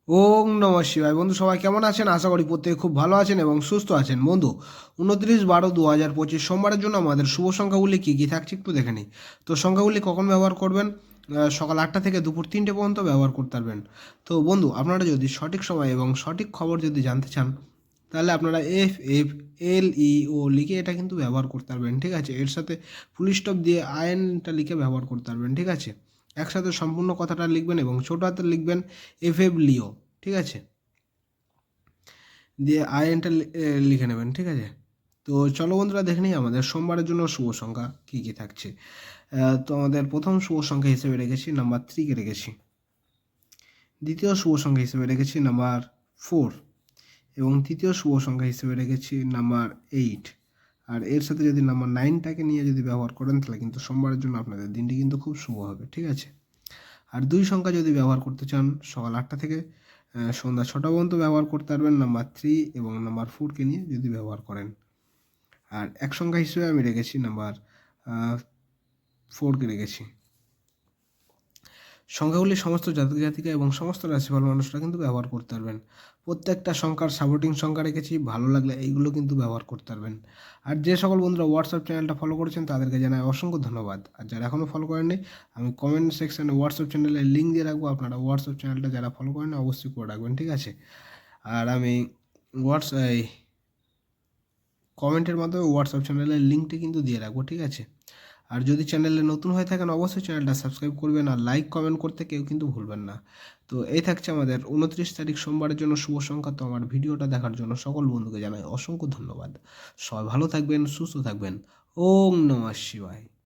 ওম নমঃ শিবায়। বন্ধু সবাই কেমন আছেন? আশা করি প্রত্যেকে খুব ভালো আছেন এবং সুস্থ আছেন। বন্ধু, 29/12/2025 সোমবারের জন্য আমাদের শুভ সংখ্যাগুলি কী কী থাকছে একটু দেখে নিই। তো সংখ্যাগুলি কখন ব্যবহার করবেন? সকাল 8টা থেকে দুপুর 3টে পর্যন্ত ব্যবহার করতে পারবেন। তো বন্ধু, আপনারা যদি সঠিক সময় এবং সঠিক খবর যদি জানতে চান, তাহলে আপনারা FFLEO লিখে এটা কিন্তু ব্যবহার করতে পারবেন, ঠিক আছে? এর সাথে ফুল স্টপ দিয়ে আইএনটা লিখে ব্যবহার করতে পারবেন, ঠিক আছে? একসাথে সম্পূর্ণ কথাটা লিখবেন এবং ছোট হাতে লিখবেন FFLEO, ঠিক আছে? দিয়ে আইএনটা লিখে নেবেন, ঠিক আছে? তো চলো বন্ধুরা দেখে নিই আমাদের সোমবারের জন্য শুভ সংখ্যা কী কী থাকছে। তো আমাদের প্রথম শুভ সংখ্যা হিসেবে রেখেছি নাম্বার 3কে রেখেছি। দ্বিতীয় শুভ সংখ্যা হিসেবে রেখেছি নাম্বার 4 এবং তৃতীয় শুভ সংখ্যা হিসেবে রেখেছি নাম্বার 8। আর এর সাথে যদি নাম্বার 9টাকে নিয়ে যদি ব্যবহার করেন তাহলে কিন্তু সোমবারের জন্য আপনাদের দিনটি কিন্তু খুব শুভ হবে, ঠিক আছে? আর 2 সংখ্যা যদি ব্যবহার করতে চান সকাল 8টা থেকে সন্ধ্যা 6টা পর্যন্ত ব্যবহার করতে পারবেন নাম্বার 3 এবং নাম্বার 4কে নিয়ে যদি ব্যবহার করেন। আর এক সংখ্যা হিসেবে আমি রেখেছি নাম্বার 4কে রেখেছি। সংখ্যাগুলি সমস্ত জাতক জাতিকা এবং সমস্ত রাশিফল মানুষরা কিন্তু ব্যবহার করতে পারবেন। প্রত্যেকটা সংখ্যার সাপোর্টিং সংখ্যা রেখেছি, ভালো লাগলে এইগুলো কিন্তু ব্যবহার করতে পারবেন। আর যে সকল বন্ধুরা হোয়াটসঅ্যাপ চ্যানেলটা ফলো করেছেন তাদেরকে জানাই অসংখ্য ধন্যবাদ। আর যারা এখনও ফলো করেননি, আমি কমেন্ট সেকশানে হোয়াটসঅ্যাপ চ্যানেলের লিঙ্ক দিয়ে রাখবো, আপনারা হোয়াটসঅ্যাপ চ্যানেলটা যারা ফলো করেন অবশ্যই করে রাখবেন, ঠিক আছে? আর আমি এই কমেন্টের মাধ্যমে হোয়াটসঅ্যাপ চ্যানেলের লিঙ্কটি কিন্তু দিয়ে রাখবো, ঠিক আছে? আর যদি চ্যানেলে নতুন হয়ে থাকেন অবশ্যই চ্যানেলটা সাবস্ক্রাইব করবেন আর লাইক কমেন্ট করতে কেউ কিন্তু ভুলবেন না। তো এই থাকছে আমাদের 29 তারিখ সোমবারের জন্য শুভ সংখ্যা। তো আমার ভিডিওটা দেখার জন্য সকল বন্ধুকে জানাই অসংখ্য ধন্যবাদ। সবাই ভালো থাকবেন, সুস্থ থাকবেন। ওম নমঃ শিবায়।